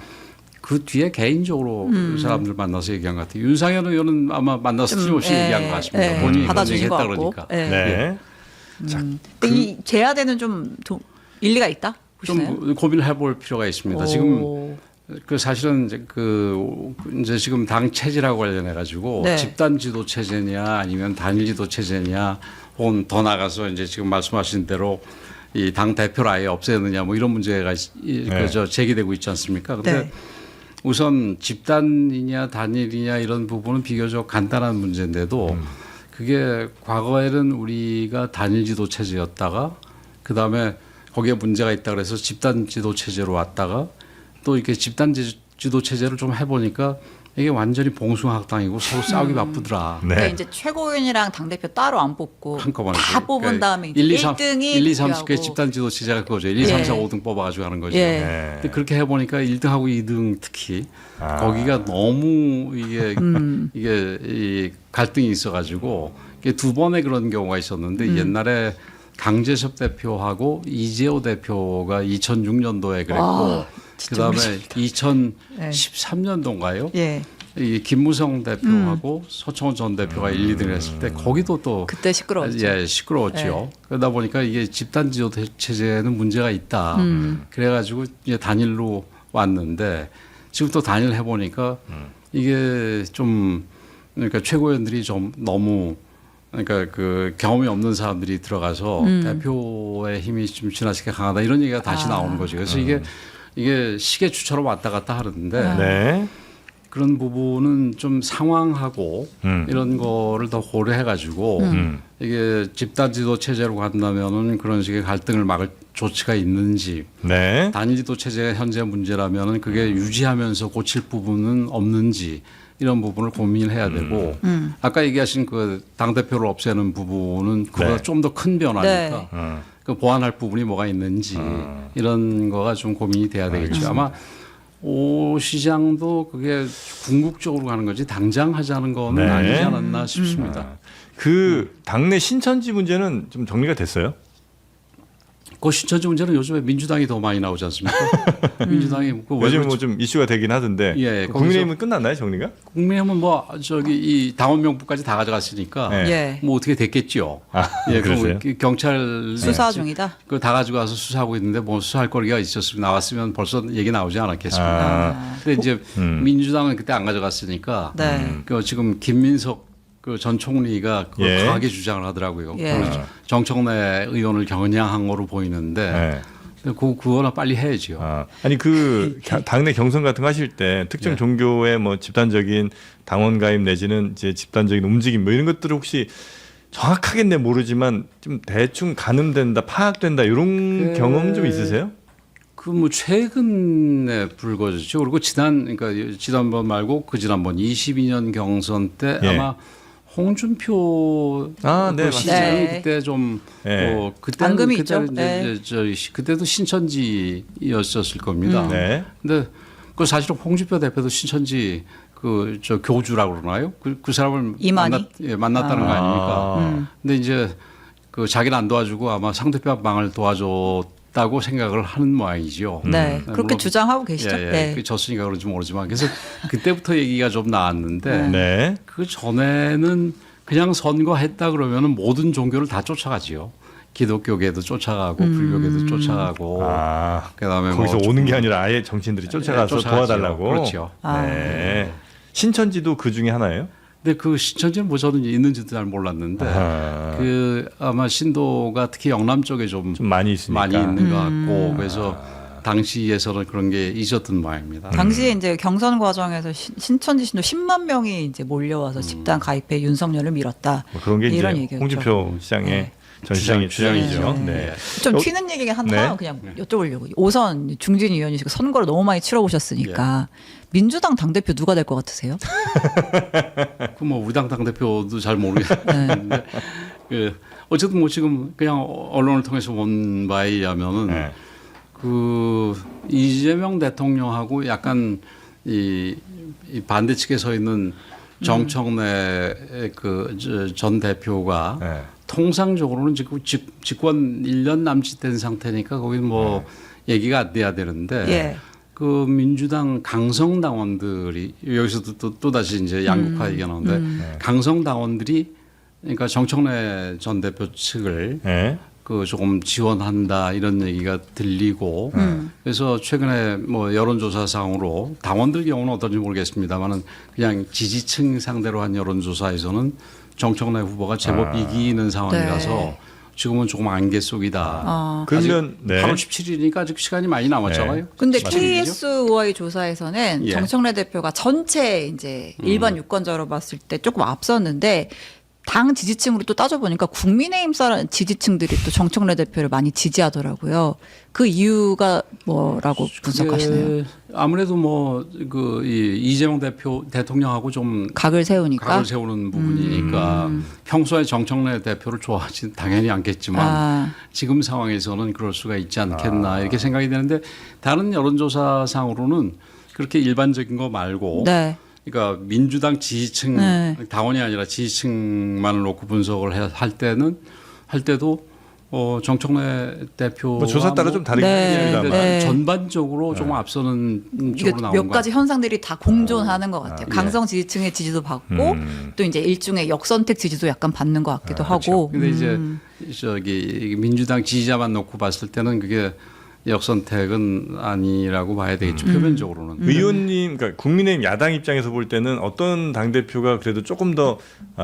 그 뒤에 개인적으로 사람들 만나서 얘기한 것 같아요. 윤상현 의원은 아마 만나서 틀림없이 얘기한 것 같습니다. 본인이 받아주신 것 얘기했다 같고. 그러니까. 예. 네. 근데 이 제안에는 좀 일리가 있다 보시나요? 좀 고민을 해볼 필요가 있습니다. 지금 그 사실은 이제 지금 당 체제라고 관련해 가지고 네. 집단 지도 체제냐 아니면 단일 지도 체제냐 혹은 더 나가서 이제 지금 말씀하신 대로 이 당 대표를 아예 없애느냐 뭐 이런 문제가 제기되고 있지 않습니까? 그런데 네. 우선 집단이냐 단일이냐 이런 부분은 비교적 간단한 문제인데도 그게 과거에는 우리가 단일 지도 체제였다가 그다음에 거기에 문제가 있다 그래서 집단 지도 체제로 왔다가 또 이렇게 집단 지도 체제를 좀 해보니까 이게 완전히 봉숭아학당이고 서로 싸우기 바쁘더라. 그러니까 네. 이제 최고위원이랑 당 대표 따로 안 뽑고 한꺼번에 다 뽑은 다음에 이제 1, 2, 3, 1등이 1, 2, 3, 10개 필요하고. 집단 지도 체제가 그거죠. 1, 2, 3, 4, 예. 5등 뽑아가지고 하는 거죠. 예. 네. 근데 그렇게 해보니까 1등하고 2등 특히 거기가 너무 이게 이 갈등이 있어가지고 이게 두 번의 그런 경우가 있었는데 옛날에 강재섭 대표하고 이재호 대표가 2006년도에 그랬고 와, 진짜 그다음에 오래전이다. 2013년도인가요? 예. 이 김무성 대표하고 서청원 전 대표가 1, 2등을 했을 때 거기도 또 그때 시끄러웠죠. 예, 시끄러웠죠. 그러다 보니까 이게 집단 지도 체제에는 문제가 있다. 그래가지고 이제 단일로 왔는데 지금 또 단일 해보니까 이게 좀 그러니까 최고위원들이 좀 너무 그러니까 그 경험이 없는 사람들이 들어가서 대표의 힘이 좀 지나치게 강하다 이런 얘기가 다시 나오는 거죠. 그래서 이게 시계추처럼 왔다 갔다 하는데 네. 그런 부분은 좀 상황하고 이런 거를 더 고려해가지고 이게 집단 지도 체제로 간다면은 그런 식의 갈등을 막을 조치가 있는지 네. 단일 지도 체제가 현재 문제라면은 그게 유지하면서 고칠 부분은 없는지 이런 부분을 고민해야 되고 아까 얘기하신 그 당 대표를 없애는 부분은 그보다 네. 좀 더 큰 변화니까 네. 그 보완할 부분이 뭐가 있는지 이런 거가 좀 고민이 돼야 되겠죠. 아마 오 시장도 그게 궁극적으로 가는 거지 당장 하자는 거는 네. 아니지 않았나 싶습니다. 그 당내 신천지 문제는 좀 정리가 됐어요? 그 신천지 문제는 요즘에 민주당이 더 많이 나오지 않습니까? 민주당이 그 요즘 뭐 좀 이슈가 되긴 하던데. 예, 그 국민의힘은 끝났나요, 정리가? 국민의힘은 뭐 저기 이 당원 명부까지 다 가져갔으니까 네. 예. 뭐 어떻게 됐겠죠. 예, 그러세요? 그 경찰 수사 중이다. 그 다 가지고 와서 수사하고 있는데 뭐 수사할 거리가 있었으면 나왔으면 벌써 얘기 나오지 않았겠습니까? 근데 이제 민주당은 그때 안 가져갔으니까 네. 그 지금 김민석 그 전 총리가 그걸 예. 강하게 주장을 하더라고요. 예. 그래서 정청래 의원을 겨냥한 거로 보이는데 네. 그거나 빨리 해야죠. 아니 그 당내 경선 같은 거 하실 때 특정 종교의 뭐 집단적인 당원 가입 내지는 이제 집단적인 움직임 뭐 이런 것들을 혹시 정확하게는 모르지만 좀 대충 가늠된다, 파악된다 이런 경험 좀 있으세요? 그 뭐 최근에 불거졌죠. 그리고 그러니까 지난번 말고 그 지난번 22년 경선 때 예. 아마 홍준표 네, 시장 맞습니다. 그때 좀 예. 그때는 앙금이 그때 있죠. 네. 그때도 신천지였었을 겁니다. 네. 근데 그 사실은 홍준표 대표도 신천지 저 교주라고 그러나요? 그 사람을 이만희? 만났다는 거 아닙니까? 아. 근데 이제 그 자기는 안 도와주고 아마 상대편 방을 도와줬다고 생각을 하는 모양이죠. 네, 그렇게 물론 주장하고 계시죠. 예, 예. 네. 그 졌으니까 그런지 모르지만 그래서 그때부터 얘기가 좀 나왔는데 네. 그 전에는 그냥 선거했다 그러면은 모든 종교를 다 쫓아가지요. 기독교계도 쫓아가고 불교계도 쫓아가고 그다음에 거기서 뭐 오는 게 아니라 아예 정치인들이 쫓아가서 쫓아가죠. 도와달라고. 그렇죠. 네. 신천지도 그 중에 하나예요? 근데 그 신천지는 뭐 저는 있는지도 잘 몰랐는데 그 아마 신도가 특히 영남 쪽에 좀 많이 있으니까. 많이 있는 것 같고 그래서 당시에서는 그런 게 있었던 모양입니다. 당시에 이제 경선 과정에서 신천지 신도 10만 명이 이제 몰려와서 집단 가입해 윤석열을 밀었다. 뭐 그런 게 이런 이제 얘기였죠. 홍준표 시장의 네. 전 시장의 주장이죠. 네. 네. 좀 어, 튀는 얘기 하나 네. 그냥 여쭤보려고. 오선 중진 의원이시고 선거를 너무 많이 치러보셨으니까 민주당 당대표 누가 될 것 같으세요? 그 뭐 우리 당 대표도 잘 모르겠는데 그 어쨌든 뭐 지금 그냥 언론을 통해서 본 바에 의하면은 네. 그 이재명 대통령하고 약간 이 반대 측에 서 있는 정청래 그 전 대표가 네. 통상적으로는 지금 집권 1년 남짓 된 상태니까 거기는 뭐 얘기가 안 돼야 되는데 예. 그 민주당 강성 당원들이 여기서도 또 다시 이제 양극화 얘기가 나오는데 강성 당원들이 그러니까 정청래 전 대표 측을 네. 그 조금 지원한다 이런 얘기가 들리고 그래서 최근에 뭐 여론조사상으로 당원들 경우는 어떤지 모르겠습니다만은 그냥 지지층 상대로 한 여론조사에서는 정청래 후보가 제법 이기는 상황이라서 네. 지금은 조금 안개 속이다. 그러면 네. 8월 17일이니까 아직 시간이 많이 남았잖아요. 근데 맞습니죠? KSOI 조사에서는 예. 정청래 대표가 전체 이제 일반 유권자로 봤을 때 조금 앞섰는데 당 지지층으로 또 따져보니까 국민의힘 지지층들이 또 정청래 대표를 많이 지지하더라고요. 그 이유가 뭐라고 분석하시나요? 그게 아무래도 뭐 그 이재명 대통령하고 좀 각을 세우니까. 각을 세우는 부분이니까 평소에 정청래 대표를 좋아하지 당연히 않겠지만 지금 상황에서는 그럴 수가 있지 않겠나 이렇게 생각이 되는데 다른 여론조사상으로는 그렇게 일반적인 거 말고 네. 그러니까 민주당 지지층 네. 당원이 아니라 지지층만을 놓고 분석을 할 때도 정청래 대표 뭐 조사 따라 좀 다르긴 네. 합니다만. 네. 전반적으로 좀 앞서는 이게 쪽으로 나온 몇 것 가지 현상들이 다 공존하는 것 같아요. 예. 강성 지지층의 지지도 받고 또 이제 일종의 역선택 지지도 약간 받는 것 같기도 하고. 근데 이제 저기 민주당 지지자만 놓고 봤을 때는 그게 역선택은 아니라고 봐야 되겠죠. 표면적으로는. 의원님, 그러니까 국민의힘 야당 입장에서 볼 때는 어떤 당 대표가 그래도 조금 더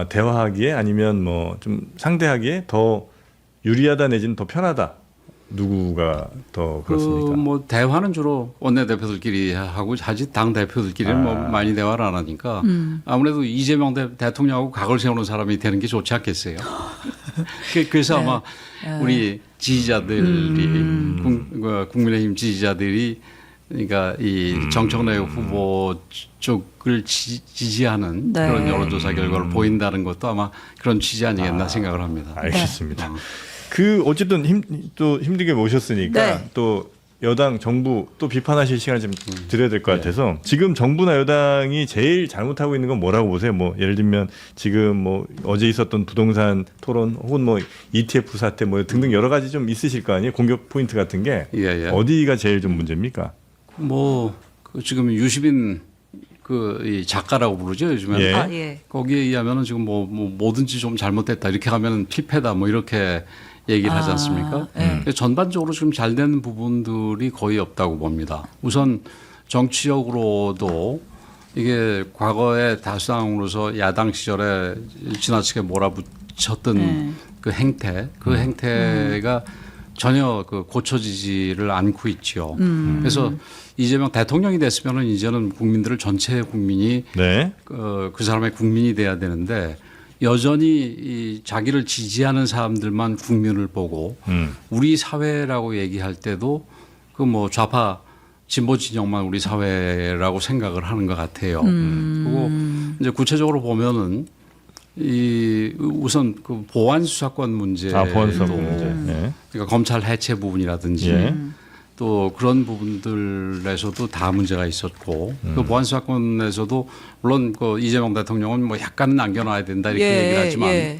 대화하기에 아니면 뭐 좀 상대하기에 더 유리하다 내지는 더 편하다. 누구가 더 그렇습니까? 뭐 대화는 주로 원내대표들끼리 하고 하지 당 대표들끼리는 뭐 많이 대화를 안 하니까 아무래도 이재명 대통령하고 각을 세우는 사람이 되는 게 좋지 않겠어요. 그래서 아마 우리 지지자들이 국민의힘 지지자들이 그러니까 이 정청래 후보 쪽을 지지하는 네. 그런 여론조사 결과를 보인다는 것도 아마 그런 취지 아니겠나 생각을 합니다. 알겠습니다. 그 어쨌든 또 힘들게 모셨으니까 네. 또 여당 정부 또 비판하실 시간을 좀 드려야 될 것 같아서 지금 정부나 여당이 제일 잘못하고 있는 건 뭐라고 보세요? 뭐 예를 들면 지금 뭐 어제 있었던 부동산 토론 혹은 뭐 ETF 사태 뭐 등등 여러 가지 좀 있으실 거 아니에요? 공격 포인트 같은 게 예. 어디가 제일 좀 문제입니까? 그 지금 유시빈 이 작가라고 부르죠 요즘에. 예. 예. 거기에 의하면은 지금 뭐 뭐든지 좀 잘못됐다 이렇게 하면은 필패다 뭐 이렇게 얘기를 하지 않습니까? 전반적으로 지금 잘 되는 부분들이 거의 없다고 봅니다. 우선 정치적으로도 이게 과거에 다수당으로서 야당 시절에 지나치게 몰아붙였던 그 행태가 전혀 그 고쳐지지를 않고 있죠. 그래서 이재명 대통령이 됐으면은 이제는 국민들을 전체 국민이 네. 그 사람의 국민이 돼야 되는데 여전히 이 자기를 지지하는 사람들만 국민을 보고 우리 사회라고 얘기할 때도 그 뭐 좌파 진보 진영만 우리 사회라고 생각을 하는 것 같아요. 그리고 이제 구체적으로 보면은 이 우선 그 보안 수사권 문제, 보안 수사권 문제. 네. 그러니까 검찰 해체 부분이라든지 예. 또 그런 부분들에서도 다 문제가 있었고 그 보안 수사권에서도 물론 그 이재명 대통령은 뭐 약간은 남겨놔야 된다 이렇게 얘기를 하지만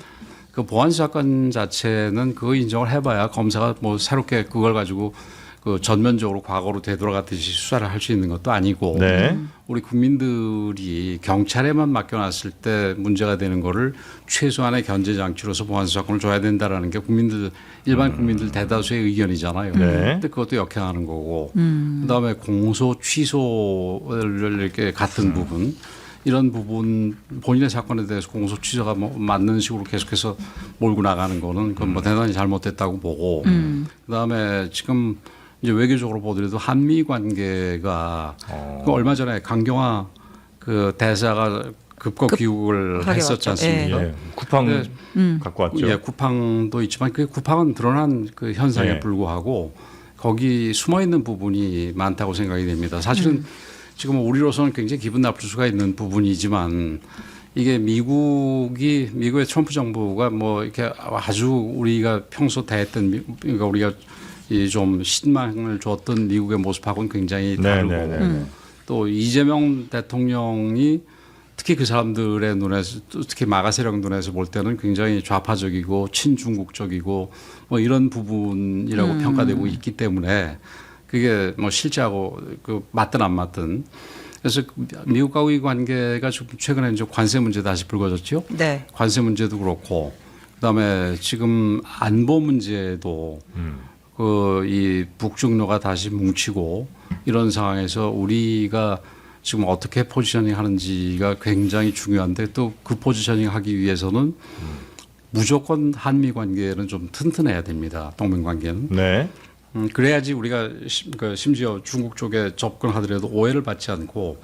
그 보안 수사권 자체는 그거 인정을 해봐야 검사가 뭐 새롭게 그걸 가지고 그 전면적으로 과거로 되돌아가듯이 수사를 할 수 있는 것도 아니고 네. 우리 국민들이 경찰에만 맡겨놨을 때 문제가 되는 거를 최소한의 견제 장치로서 보안 수사권을 줘야 된다라는 게 국민들 일반 국민들 대다수의 의견이잖아요. 네. 근데 그것도 역행하는 거고 그다음에 공소 취소를 이렇게 같은 부분 이런 부분 본인의 사건에 대해서 공소 취소가 뭐 맞는 식으로 계속해서 몰고 나가는 거는 그건 뭐 대단히 잘못됐다고 보고 그다음에 지금 이제 외교적으로 보더라도 한미 관계가 그 얼마 전에 강경화 그 대사가 급거 귀국을 했었지 않습니까? 예. 쿠팡 갖고 왔죠. 예, 쿠팡도 있지만 그 쿠팡은 드러난 그 현상에 예. 불구하고 거기 숨어 있는 부분이 많다고 생각이 됩니다. 사실은 지금 우리로서는 굉장히 기분 나쁠 수가 있는 부분이지만 이게 미국의 트럼프 정부가 뭐 이렇게 아주 우리가 평소 대했던 그러니까 우리가 이 좀 신망을 줬던 미국의 모습하고는 굉장히 다르고 또 이재명 대통령이 특히 그 사람들의 눈에서 특히 마가 세력 눈에서 볼 때는 굉장히 좌파적이고 친중국적이고 뭐 이런 부분이라고 평가되고 있기 때문에 그게 뭐 실제하고 그 맞든 안 맞든 그래서 미국과의 관계가 최근에 이제 관세 문제 다시 불거졌죠. 네. 관세 문제도 그렇고 그다음에 지금 안보 문제도 그 이 북중로가 다시 뭉치고 이런 상황에서 우리가 지금 어떻게 포지셔닝 하는지가 굉장히 중요한데 또 그 포지셔닝 하기 위해서는 무조건 한미 관계는 좀 튼튼해야 됩니다. 동맹 관계는. 네. 그래야지 우리가 심지어 중국 쪽에 접근하더라도 오해를 받지 않고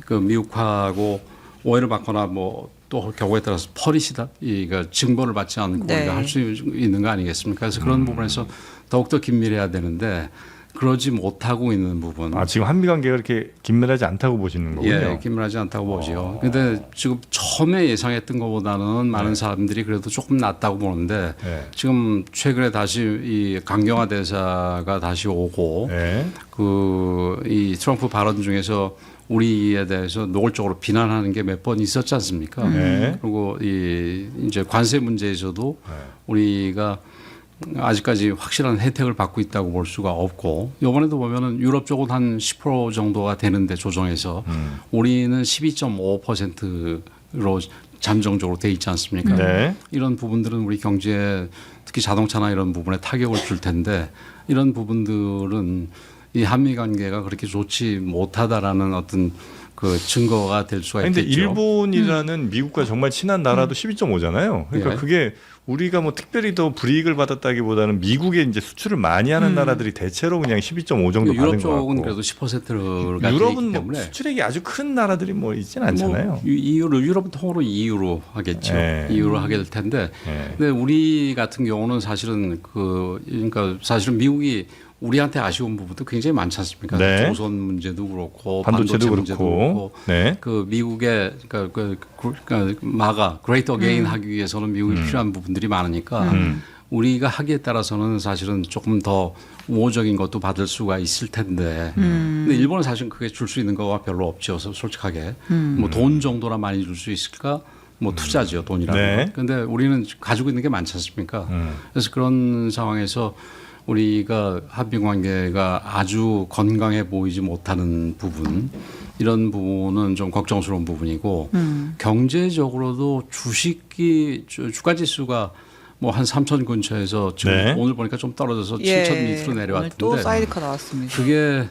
그 미국하고 오해를 받거나 뭐 또 경우에 따라서 퍼리시다 이가 증거를 받지 않고 네. 우리가 할 수 있는 거 아니겠습니까? 그래서 그런 부분에서 더욱더 긴밀해야 되는데 그러지 못하고 있는 부분. 아, 지금 한미 관계가 그렇게 긴밀하지 않다고 보시는 거군요. 예, 긴밀하지 않다고 보죠. 그런데 지금 처음에 예상했던 것보다는 많은 사람들이 그래도 조금 낫다고 보는데 네. 지금 최근에 다시 이 강경화 대사가 다시 오고 네. 그 이 트럼프 발언 중에서 우리에 대해서 노골적으로 비난하는 게 몇 번 있었지 않습니까? 네. 그리고 이 이제 관세 문제에서도 우리가 아직까지 확실한 혜택을 받고 있다고 볼 수가 없고 이번에도 보면은 유럽 쪽은 한 10% 정도가 되는데 조정해서 우리는 12.5%로 잠정적으로 돼 있지 않습니까? 네. 이런 부분들은 우리 경제에 특히 자동차나 이런 부분에 타격을 줄 텐데 이런 부분들은 이 한미 관계가 그렇게 좋지 못하다라는 어떤 그 증거가 될 수가 그런데 있겠죠. 일본이라는 미국과 정말 친한 나라도 12.5잖아요. 그러니까 예. 그게 우리가 뭐 특별히 더 불이익을 받았다기보다는 미국에 이제 수출을 많이 하는 나라들이 대체로 그냥 12.5 정도 받은 유럽 것 같고. 쪽은 그래도 10%가 유럽은 되기 뭐 때문에 수출액이 아주 큰 나라들이 뭐 있지는 않잖아요. 뭐 유럽은 통으로 EU로 하겠죠. 네. EU로 하게 될 텐데. 네. 근데 우리 같은 경우는 사실은 그러니까 사실은 미국이 우리한테 아쉬운 부분도 굉장히 많지 않습니까? 네. 조선 문제도 그렇고 반도체도 문제도 그렇고. 네. 그 미국의 그러니까 마가 그레이트 어게인 하기 위해서는 미국이 필요한 부분들이 많으니까 우리가 하기에 따라서는 사실은 조금 더 우호적인 것도 받을 수가 있을 텐데 근데 일본은 사실 그게 줄 수 있는 거가 별로 없죠. 솔직하게 뭐 돈 정도나 많이 줄 수 있을까? 뭐 투자죠, 돈이라는 네. 건. 그런데 우리는 가지고 있는 게 많지 않습니까? 그래서 그런 상황에서 우리가 한미 관계가 아주 건강해 보이지 못하는 부분 이런 부분은 좀 걱정스러운 부분이고 경제적으로도 주가 지수가 뭐 한 3,000 근처에서 지금 네. 오늘 보니까 좀 떨어져서 예. 7,000 밑으로 오늘 내려왔던데 또 사이드카 나왔습니다. 그게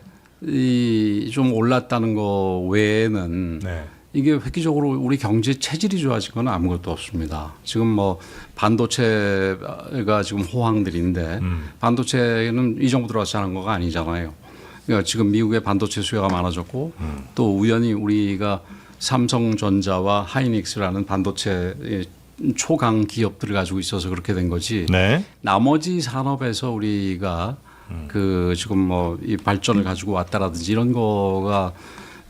좀 올랐다는 거 외에는 네. 이게 획기적으로 우리 경제 체질이 좋아진 건 아무것도 없습니다. 지금 뭐 반도체가 지금 호황들인데 반도체는 이 정부 들어와서 하는 거가 아니잖아요. 그러니까 지금 미국의 반도체 수요가 많아졌고 또 우연히 우리가 삼성전자와 하이닉스라는 반도체 초강 기업들을 가지고 있어서 그렇게 된 거지. 네. 나머지 산업에서 우리가 그 지금 뭐 이 발전을 가지고 왔다라든지 이런 거가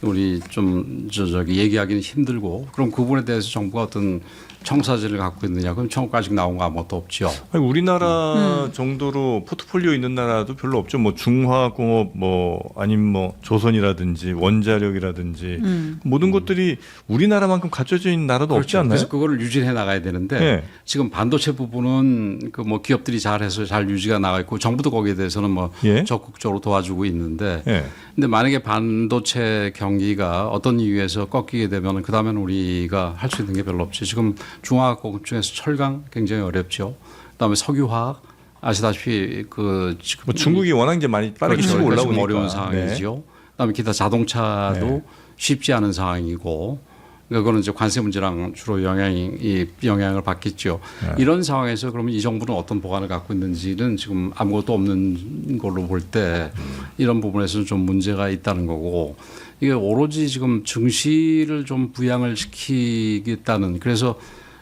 우리 좀 저기 얘기하기는 힘들고 그럼 그 부분에 대해서 정부가 어떤 청사진을 갖고 있느냐 그럼 청구가 아직 나온 거 아무것도 없죠. 아니, 우리나라 정도로 포트폴리오 있는 나라도 별로 없죠. 뭐 중화공업 뭐 아니면 뭐 조선이라든지 원자력이라든지 모든 것들이 우리나라만큼 갖춰져 있는 나라도 없지 않나요? 그래서 그거를 유지해 나가야 되는데 네. 지금 반도체 부분은 그 뭐 기업들이 잘해서 잘 유지가 나가 있고 정부도 거기에 대해서는 뭐 예. 적극적으로 도와주고 있는데 예. 근데 만약에 반도체 경기가 어떤 이유에서 꺾이게 되면 그 다음에는 우리가 할 수 있는 게 별로 없지. 지금 중화학공업 중에서 철강 굉장히 어렵죠. 그다음에 석유화학 아시다시피 그 지금 뭐 중국이 워낙 이제 많이 빠르게 그렇죠. 치고 그러니까 올라오니까 지금 어려운 상황이죠. 그다음에 기타 자동차도 네. 쉽지 않은 상황이고 그거는 이제 관세 문제랑 주로 영향을 받겠죠. 네. 이런 상황에서 그러면 이 정부는 어떤 보관을 갖고 있는지는 지금 아무것도 없는 걸로 볼 때 이런 부분에서는 좀 문제가 있다는 거고 이게 오로지 지금 증시를 좀 부양을 시키겠다는 그래서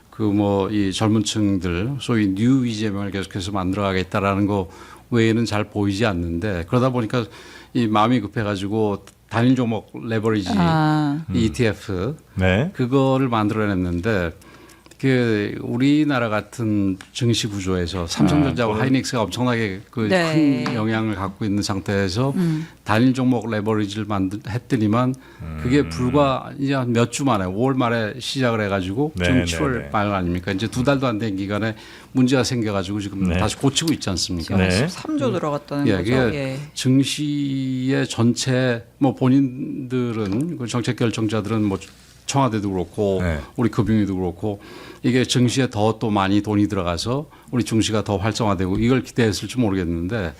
그 뭐 이 젊은 층들 소위 뉴 이재명을 계속해서 만들어가겠다라는 거 외에는 잘 보이지 않는데 그러다 보니까 이 마음이 급해가지고 단일 종목 레버리지 ETF 네. 그거를 만들어냈는데 그 우리나라 같은 증시 구조에서 삼성전자와 하이닉스가 엄청나게 그 네. 큰 영향을 갖고 있는 상태에서 단일 종목 레버리지를 했더니만 그게 불과 이제 한 몇 주 만에 5월 말에 시작을 해가지고 네, 지금 네, 7월 네. 말 아닙니까? 이제 2달도 안 된 기간에 문제가 생겨가지고 지금 네. 다시 고치고 있지 않습니까? 네. 13조 들어갔다는 예, 거죠. 그게 예. 증시의 전체 뭐 본인들은 그 정책 결정자들은 뭐 청와대도 그렇고 네. 우리 금융위도 그렇고 이게 증시에 더 또 많이 돈이 들어가서 우리 증시가 더 활성화되고 이걸 기대했을지 모르겠는데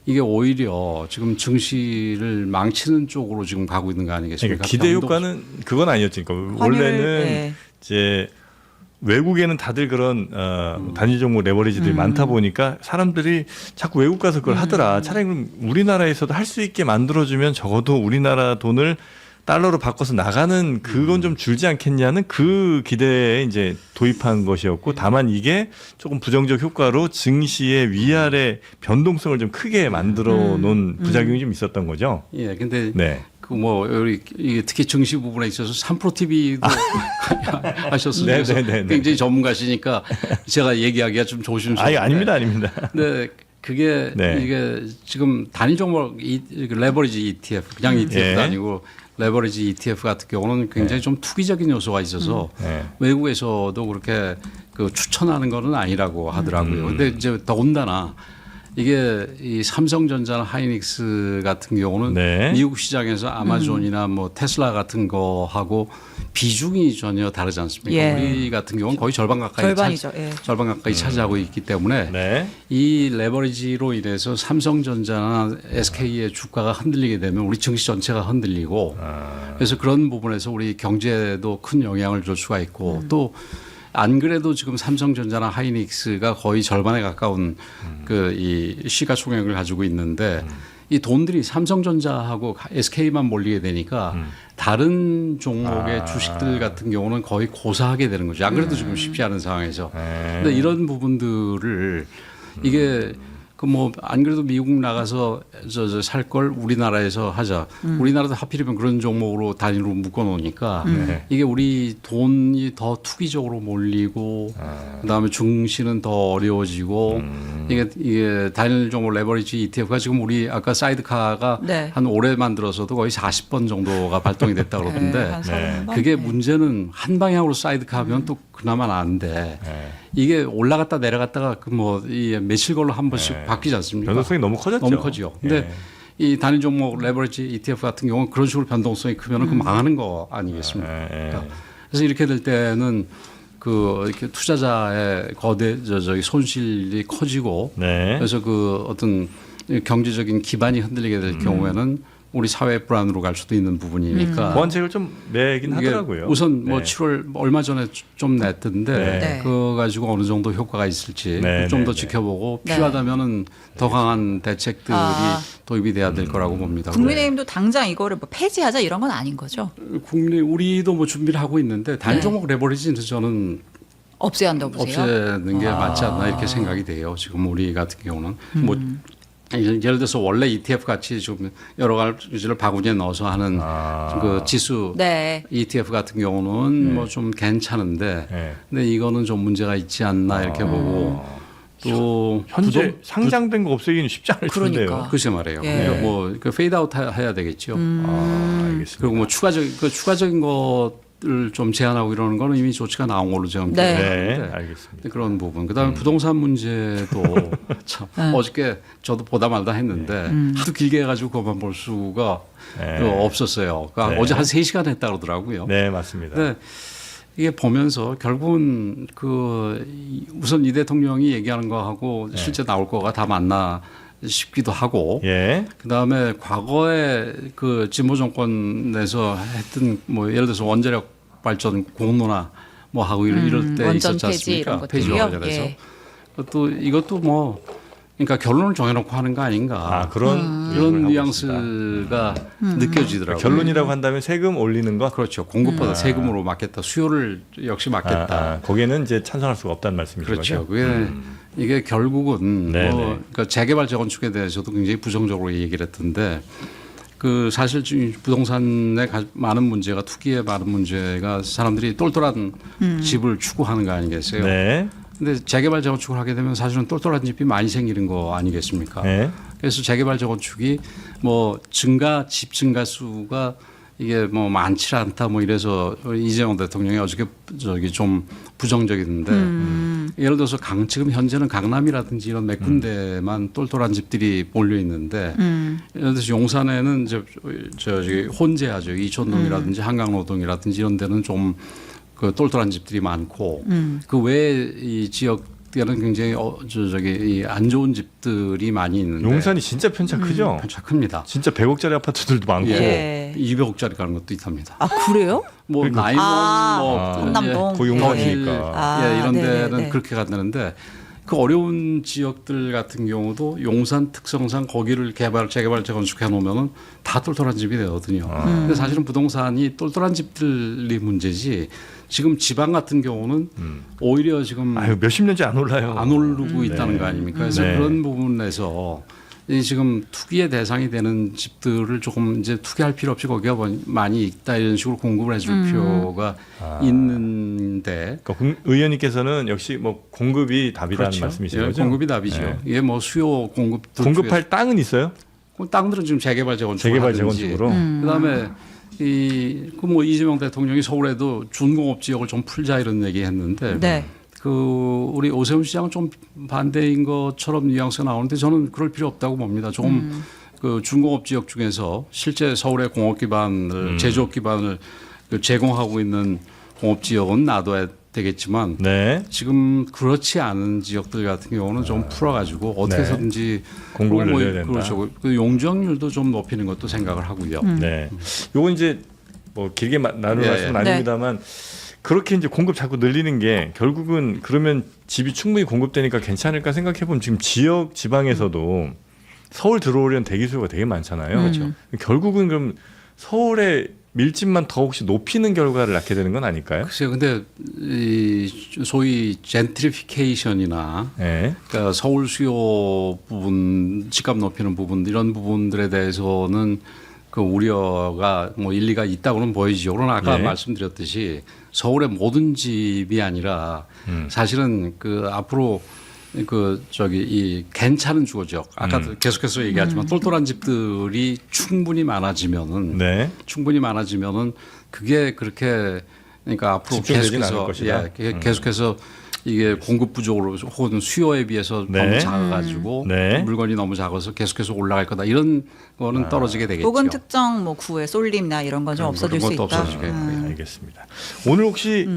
이게 오히려 지금 증시를 망치는 쪽으로 지금 가고 있는 거 아니겠습니까? 그러니까 기대 효과는 그건 아니었죠. 그러니까 원래는 네. 이제 외국에는 다들 그런 단일 종목 레버리지들이 많다 보니까 사람들이 자꾸 외국 가서 그걸 하더라. 차라리 그럼 우리나라에서도 할 수 있게 만들어주면 적어도 우리나라 돈을 달러로 바꿔서 나가는 그건 좀 줄지 않겠냐는 그 기대에 이제 도입한 것이었고 다만 이게 조금 부정적 효과로 증시의 위아래 변동성을 좀 크게 만들어 놓은 부작용이 좀 있었던 거죠. 예, 근데 네. 그 뭐 이게 특히 증시 부분에 있어서 3프로 TV도 하셨으니까 네, 네, 네, 네. 굉장히 전문가시니까 제가 얘기하기가 좀 조심스러운데. 아닙니다. 근데 그게 네. 이게 지금 단일 종목 레버리지 ETF 그냥 ETF도 예. 아니고 레버리지 ETF 같은 경우는 굉장히 좀 투기적인 요소가 있어서 네. 외국에서도 그렇게 그 추천하는 거는 아니라고 하더라고요. 근데 이제 더군다나 이게 이 삼성전자나 하이닉스 같은 경우는 네. 미국 시장에서 아마존이나 뭐 테슬라 같은 거하고 비중이 전혀 다르지 않습니까? 예. 우리 같은 경우는 거의 절반 가까이 절반이죠. 예. 절반 가까이 차지하고 있기 때문에 네. 이 레버리지로 인해서 삼성전자나 SK의 주가가 흔들리게 되면 우리 증시 전체가 흔들리고 그래서 그런 부분에서 우리 경제에도 큰 영향을 줄 수가 있고 또 안 그래도 지금 삼성전자나 하이닉스가 거의 절반에 가까운 그 이 시가총액을 가지고 있는데 이 돈들이 삼성전자하고 SK만 몰리게 되니까 다른 종목의 주식들 같은 경우는 거의 고사하게 되는 거죠. 안 그래도 지금 쉽지 않은 상황에서. 근데 이런 부분들을 이게 그 뭐 안 그래도 미국 나가서 저 살 걸 우리나라에서 하자. 우리나라도 하필이면 그런 종목으로 단위로 묶어 놓으니까 이게 우리 돈이 더 투기적으로 몰리고 그다음에 증시는 더 어려워지고 이게 단일 종목 레버리지 ETF가 지금 우리 아까 사이드카가 네. 한 올해 만들어서도 거의 40번 정도가 발동이 됐다 네, 그러던데 한 30번? 그게 문제는 한 방향으로 사이드카 하면 또 그나마 나은데 이게 올라갔다 내려갔다가 그 뭐 이 며칠 걸로 한 번씩 바뀌지 않습니까? 변동성이 너무 커졌죠. 너무 커지요. 근데 이 단일 종목 레버리지 ETF 같은 경우는 그런 식으로 변동성이 크면 그 망하는 거 아니겠습니까? 그러니까 그래서 이렇게 될 때는 그 이렇게 투자자의 거대 저기 손실이 커지고 네. 그래서 그 어떤 경제적인 기반이 흔들리게 될 경우에는 우리 사회 불안으로 갈 수도 있는 부분이니까 보완책을 좀 내긴 이게 하더라고요. 우선 뭐 네. 7월 얼마 전에 좀 냈던데 네. 그거 가지고 어느 정도 효과가 있을지 네, 좀 더 네, 네. 지켜보고 네. 필요하다면은 더 강한 대책들이 도입이 돼야 될 거라고 봅니다. 국민의힘도 당장 이거를 뭐 폐지하자 이런 건 아닌 거죠. 우리도 뭐 준비를 하고 있는데 단종목 레버리지는 저는 없애야 한다고 보세요. 없애는 게 맞지 않나 이렇게 생각이 돼요. 지금 우리 같은 경우는 뭐 예를 들어서 원래 ETF 같이 좀 여러 가지를 바구니에 넣어서 하는 그 지수 네. ETF 같은 경우는 뭐 좀 괜찮은데 네. 근데 이거는 좀 문제가 있지 않나 이렇게 보고 또 현재 상장된 거 없애기는 쉽지 않을 텐데요. 그러니까. 글쎄 말이에요. 예. 그러니까 뭐 페이드아웃 해야 되겠죠. 알겠습니다. 그리고 뭐 추가적인 것을 좀 제한하고 이러는 거는 이미 조치가 나온 걸로 제가 네. 네, 기억하는데 알겠습니다. 그런 부분. 그다음에 부동산 문제도 참 어저께 저도 보다 말다 했는데 하도 길게 해가지고 그것만 볼 수가 네. 없었어요. 그러니까 네. 어제 한 3시간 했다 그러더라고요. 네, 맞습니다. 근데 이게 보면서 결국은 우선 이 대통령이 얘기하는 거하고 실제 나올 거가 다 맞나 싶기도 하고 예. 그다음에 과거에 그 진보 정권에서 했던 뭐 예를 들어서 원자력 발전 공론화 뭐 하고 이럴 때 원전 있었지 폐지 이런 않습니까? 폐지와 것들이요? 관련해서 예. 또 이것도 뭐 그러니까 결론을 정해놓고 하는 거 아닌가 그런 이런 의혹을 하고 있습니다. 뉘앙스가 느껴지더라고요. 결론이라고 한다면 세금 올리는 거. 그렇죠. 공급보다 세금으로 막겠다. 수요를 역시 막겠다. 거기에는 이제 찬성할 수가 없다는 말씀이신 그렇죠. 거죠? 그게 이게 결국은 네네. 뭐 그러니까 재개발 재건축에 대해서도 굉장히 부정적으로 얘기를 했던데 그 사실 지금 부동산의 많은 문제가 투기의 많은 문제가 사람들이 똘똘한 집을 추구하는 거 아니겠어요? 네. 근데 재개발 재건축을 하게 되면 사실은 똘똘한 집이 많이 생기는 거 아니겠습니까? 네. 그래서 재개발 재건축이 뭐 집 증가 수가 이게 뭐 많지 않다 뭐 이래서 이재용 대통령이 어저께 좀 부정적이던데 예를 들어서 지금 현재는 강남이라든지 이런 몇 군데만 똘똘한 집들이 몰려 있는데 예를 들어서 용산에는 저기 혼재하죠. 이촌동이라든지 한강노동이라든지 이런 데는 좀 그 똘똘한 집들이 많고 그 외에 이 지역에는 굉장히 이 안 좋은 집들이 많이 있는데 용산이 진짜 편차 크죠? 편차 큽니다. 진짜 100억짜리 아파트들도 많고. 예. 200억짜리 가는 것도 있답니다. 아 그래요? 뭐 나이몬, 뭐 한남동. 거기 용산이니까. 이런 네네네. 데는 그렇게 간다는데 그 어려운 지역들 같은 경우도 용산 특성상 거기를 재개발 재건축해 놓으면은 다 똘똘한 집이 되거든요. 근데 사실은 부동산이 똘똘한 집들이 문제지 지금 지방 같은 경우는 오히려 지금 아유, 몇십 년째 안 올라요. 안 오르고 있다는 거 아닙니까? 그래서 네. 그런 부분에서 이 지금 투기의 대상이 되는 집들을 조금 이제 투기할 필요 없이 거기가 많이 있다 이런 식으로 공급을 해줄 필요가 있는데 그러니까 의원님께서는 역시 뭐 공급이 답이라는 그렇죠. 말씀이신 예, 거죠? 공급이 답이죠. 네. 이게 뭐 수요 공급 공급할 땅은 있어요? 땅들은 지금 재개발 재건축 재개발 재건축으로. 그다음에 뭐 이재명 대통령이 서울에도 준공업 지역을 좀 풀자 이런 얘기했는데 네. 우리 오세훈 시장은 좀 반대인 것처럼 뉘앙스가 나오는데 저는 그럴 필요 없다고 봅니다. 조금 그 중공업 지역 중에서 실제 서울의 공업 기반을 제조업 기반을 제공하고 있는 공업 지역은 놔둬야 되겠지만 네. 지금 그렇지 않은 지역들 같은 경우는 좀 풀어가지고 어떻게 해서든지 공급을 뭐 늘려야 된다. 그렇죠. 그 용적률도 좀 높이는 것도 생각을 하고요. 네. 요건 이제 뭐 길게 나눌 예, 말씀은 예. 아닙니다만 그렇게 이제 공급 자꾸 늘리는 게 결국은 그러면 집이 충분히 공급되니까 괜찮을까 생각해 보면 지금 지방에서도 서울 들어오려는 대기 수요가 되게 많잖아요. 그렇죠. 결국은 그럼 서울의 밀집만 더 혹시 높이는 결과를 낳게 되는 건 아닐까요? 글쎄요. 근데 이 소위 젠트리피케이션이나 네. 그러니까 서울 수요 부분, 집값 높이는 부분 이런 부분들에 대해서는 그 우려가 뭐 일리가 있다고는 보이지요. 그러나 아까 네. 말씀드렸듯이 서울의 모든 집이 아니라 사실은 그 앞으로 이 괜찮은 주거 지역 아까도 계속해서 얘기하지만 똘똘한 집들이 충분히 많아지면은 그게 그렇게 그러니까 앞으로 집중되진 않을 계속해서 것이다. 계속해서 이게 공급 부족으로 혹은 수요에 비해서 네. 너무 작아가지고 네. 물건이 너무 작아서 계속해서 올라갈 거다 이런 거는 떨어지게 되겠죠. 혹은 특정 뭐 구의 쏠림나 이런 건 좀 없어질 수 그런 있다. 것도 없어지겠고요. 알겠습니다. 오늘 혹시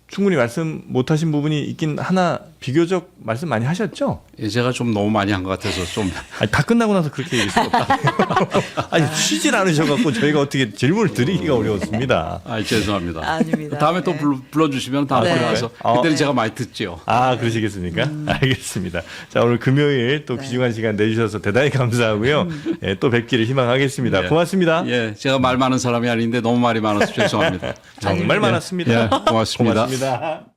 충분히 말씀 못하신 부분이 있긴 하나 비교적 말씀 많이 하셨죠? 예, 제가 좀 너무 많이 한 것 같아서 좀 아니, 다 끝나고 나서 그렇게 얘기할 수가 없다. 아니 쉬질 않으셔갖고 저희가 어떻게 질문을 드리기가 어려웠습니다. 죄송합니다. 아닙니다. 다음에 또 네. 불러주시면 다음에 네. 들어가서 그때는 제가 많이 듣죠. 그러시겠습니까? 알겠습니다. 자, 오늘 금요일 또 네. 귀중한 시간 내주셔서 대단히 감사하고요. 예, 또 뵙기를 희망하겠습니다. 예. 고맙습니다. 예, 제가 말 많은 사람이 아닌데 너무 말이 많아서 죄송합니다. 정말 많았습니다. 예, 고맙습니다. 고맙습니다.